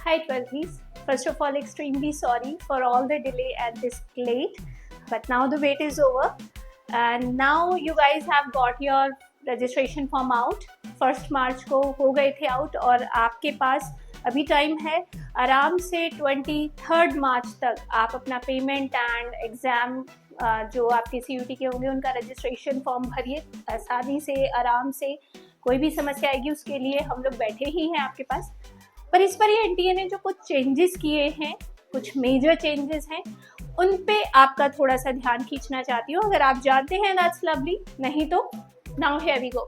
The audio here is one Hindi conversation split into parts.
Hi 12th. First of all, extremely sorry for all the delay and this late, but now the wait is over and now you guys have got your registration form out. 1st मार्च को हो गए थे आउट और आपके पास अभी टाइम है आराम से 23rd मार्च तक आप अपना पेमेंट एंड एग्ज़ाम जो आपके CUET के होंगे उनका रजिस्ट्रेशन फॉर्म भरिए आसानी से, आराम से। कोई भी समस्या आएगी उसके लिए हम लोग बैठे ही हैं आपके पास। पर इस पर ये एनटीए ने जो कुछ चेंजेस किए हैं, कुछ मेजर चेंजेस हैं, उन पे आपका थोड़ा सा ध्यान खींचना चाहती हूँ। अगर आप जानते हैं दैट्स लवली, नहीं तो now here we go.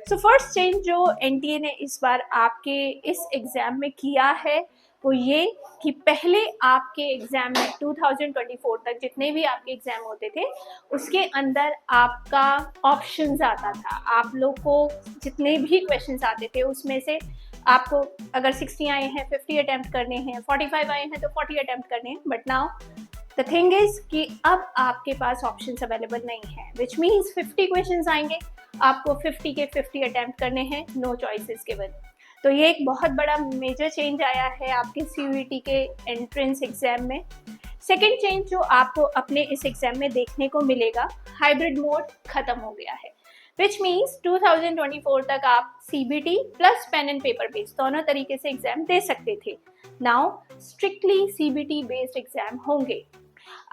So first change जो एनटीए ने इस बार आपके इस एग्ज़ाम में किया है वो ये कि पहले आपके एग्ज़ाम में 2024 तक जितने भी आपके एग्ज़ाम होते थे उसके अंदर आपका ऑप्शंस आता था। आप लोग को जितने भी क्वेश्चंस आते थे उसमें से आपको अगर 60 आए हैं 50 अटेम्प्ट करने हैं, 45 आए हैं तो 40 अटेम्प्ट करने हैं। But now the thing is कि अब आपके पास ऑप्शंस अवेलेबल नहीं है, विच मीन्स 50 क्वेश्चंस आएंगे, आपको 50 के 50 अटेम्प्ट करने हैं, नो चॉइसेस गिवन। तो ये एक बहुत बड़ा मेजर चेंज आया है आपके CUET के एंट्रेंस एग्जाम में। सेकेंड चेंज जो आपको अपने इस एग्जाम में देखने को मिलेगा, हाइब्रिड मोड खत्म हो गया है, विच मीन्स 2024 तक आप CBT plus pen and paper based दोनों तरीके से एग्जाम दे सकते थे। Now strictly CBT based exam होंगे।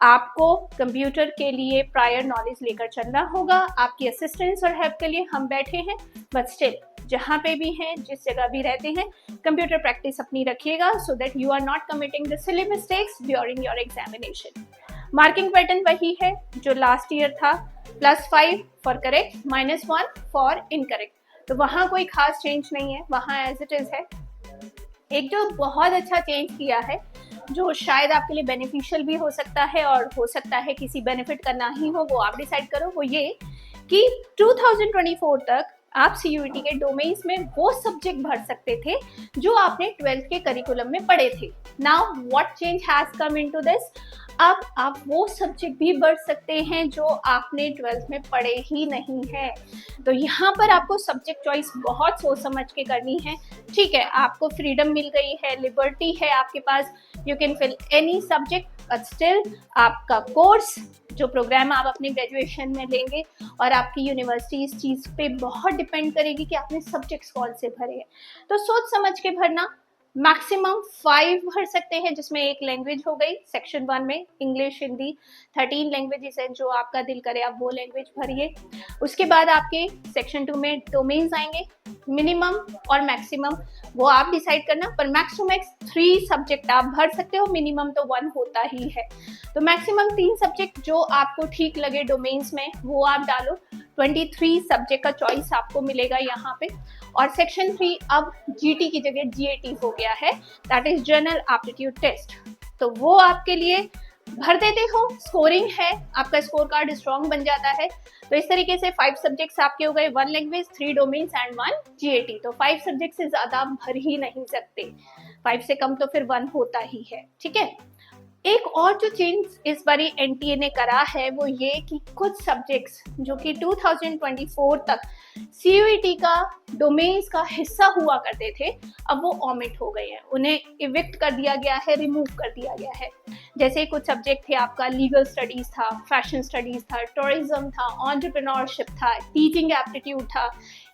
आपको कंप्यूटर के लिए प्रायर नॉलेज लेकर चलना होगा। आपकी असिस्टेंस और हेल्प के लिए हम बैठे हैं, बट स्टिल जहाँ पे भी हैं, जिस जगह भी रहते हैं, कंप्यूटर प्रैक्टिस अपनी रखिएगा so that you are not committing the silly mistakes during your examination. Marking pattern वही है जो लास्ट ईयर था, +5 फॉर करेक्ट, -1 फॉर इनकरेक्ट। तो वहाँ कोई खास चेंज नहीं है, वहाँ एज इट इज है। एक जो बहुत अच्छा चेंज किया है जो शायद आपके लिए बेनिफिशियल भी हो सकता है और हो सकता है किसी बेनिफिट का ना ही हो, वो आप डिसाइड करो, वो ये कि 2024 तक आप CUET के डोमेन्स में वो सब्जेक्ट भर सकते थे जो आपने 12th के करिकुलम में पढ़े थे। Now what change has come into this, अब आप वो सब्जेक्ट भी बढ़ सकते हैं जो आपने 12th में पढ़े ही नहीं है। तो यहाँ पर आपको सब्जेक्ट चॉइस बहुत सोच समझ के करनी है। ठीक है, आपको फ्रीडम मिल गई है, लिबर्टी है आपके पास, you can fill any subject, but still आपका कोर्स जो प्रोग्राम आप अपने ग्रेजुएशन में लेंगे और आपकी यूनिवर्सिटी इस चीज़ पे बहुत डिपेंड करेगी कि आपने सब्जेक्ट्स कौन से भरे हैं। तो सोच समझ के भरना। मैक्सिमम 5 भर सकते हैं जिसमें एक लैंग्वेज हो गई। सेक्शन 1 में इंग्लिश, हिंदी, 13 लैंग्वेजेस हैं, जो आपका दिल करे आप वो लैंग्वेज भरिए। उसके बाद आपके सेक्शन 2 में डोमेन्स आएंगे, मिनिमम और मैक्सिमम वो आप डिसाइड करना, पर मैक्स टू मैक्स 3 सब्जेक्ट आप भर सकते हो, मिनिमम तो 1 होता ही है। तो मैक्सिमम 3 सब्जेक्ट जो आपको ठीक लगे डोमेन्स में वो आप डालो। 23 सब्जेक्ट का चॉइस आपको मिलेगा यहाँ पे। और सेक्शन 3 अब GT की जगह GAT हो गया है, that is general aptitude test. तो वो आपके लिए भर देते हो, स्कोरिंग है, आपका स्कोर कार्ड स्ट्रॉन्ग बन जाता है। तो इस तरीके से 5 सब्जेक्ट्स आपके हो गए, 1 लैंग्वेज, 3 डोमेन्स एंड 1 GAT। तो 5 सब्जेक्ट से ज्यादा आप भर ही नहीं सकते, 5 से कम तो फिर 1 होता ही है। ठीक है, एक और जो चेंज इस बारी एनटीए ने करा है वो ये कि कुछ सब्जेक्ट्स जो कि 2024 तक CUET का डोमेन्स का हिस्सा हुआ करते थे, अब वो ओमिट हो गए हैं, उन्हें इविक्ट कर दिया गया है, रिमूव कर दिया गया है। जैसे कुछ सब्जेक्ट थे आपका, लीगल स्टडीज था, फैशन स्टडीज था, टूरिज्म था, एंटरप्रेन्योरशिप था, टीचिंग एप्टीट्यूड था,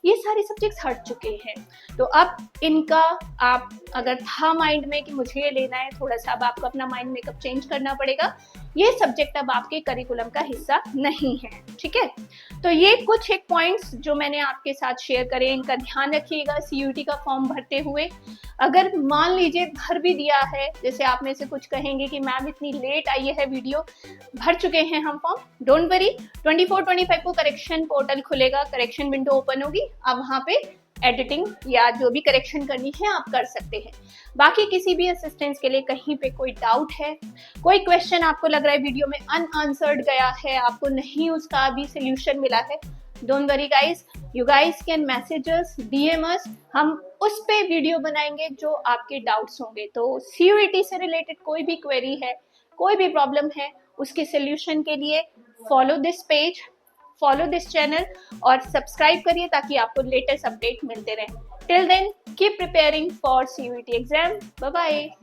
ये सारे सब्जेक्ट्स हट चुके हैं। तो अब इनका आप अगर था माइंड में कि मुझे ये लेना है, थोड़ा सा अब आपको अपना माइंड मेकअप चेंज करना पड़ेगा। ये सब्जेक्ट अब आपके करिकुलम का हिस्सा नहीं है। ठीक है, तो ये कुछ एक पॉइंट्स जो मैंने आपके साथ शेयर करे, इनका ध्यान रखिएगा CUET का फॉर्म भरते हुए। अगर मान लीजिए भर भी दिया है, जैसे आप में से कुछ कहेंगे कि मैम इतनी लेट आई है वीडियो, भर चुके हैं हम फॉर्म, डोंट वरी, 24-25 को करेक्शन पोर्टल खुलेगा, करेक्शन विंडो ओपन होगी, आप वहाँ पे एडिटिंग या जो भी करेक्शन करनी है आप कर सकते हैं। बाकी किसी भी असिस्टेंस के लिए कहीं पे कोई डाउट है, कोई क्वेश्चन आपको लग रहा है वीडियो में अनआंसर्ड गया है, आपको नहीं उसका अभी सोल्यूशन मिला है, don't worry guys, you guys can message us, DM अस, हम उस पे वीडियो बनाएंगे जो आपके डाउट्स होंगे। तो CUET से रिलेटेड कोई भी क्वेरी है, कोई भी प्रॉब्लम है, उसके सोल्यूशन के लिए follow this page, follow this channel और सब्सक्राइब करिए ताकि आपको लेटेस्ट अपडेट मिलते रहें। Till then, keep preparing for CUET exam. Bye bye.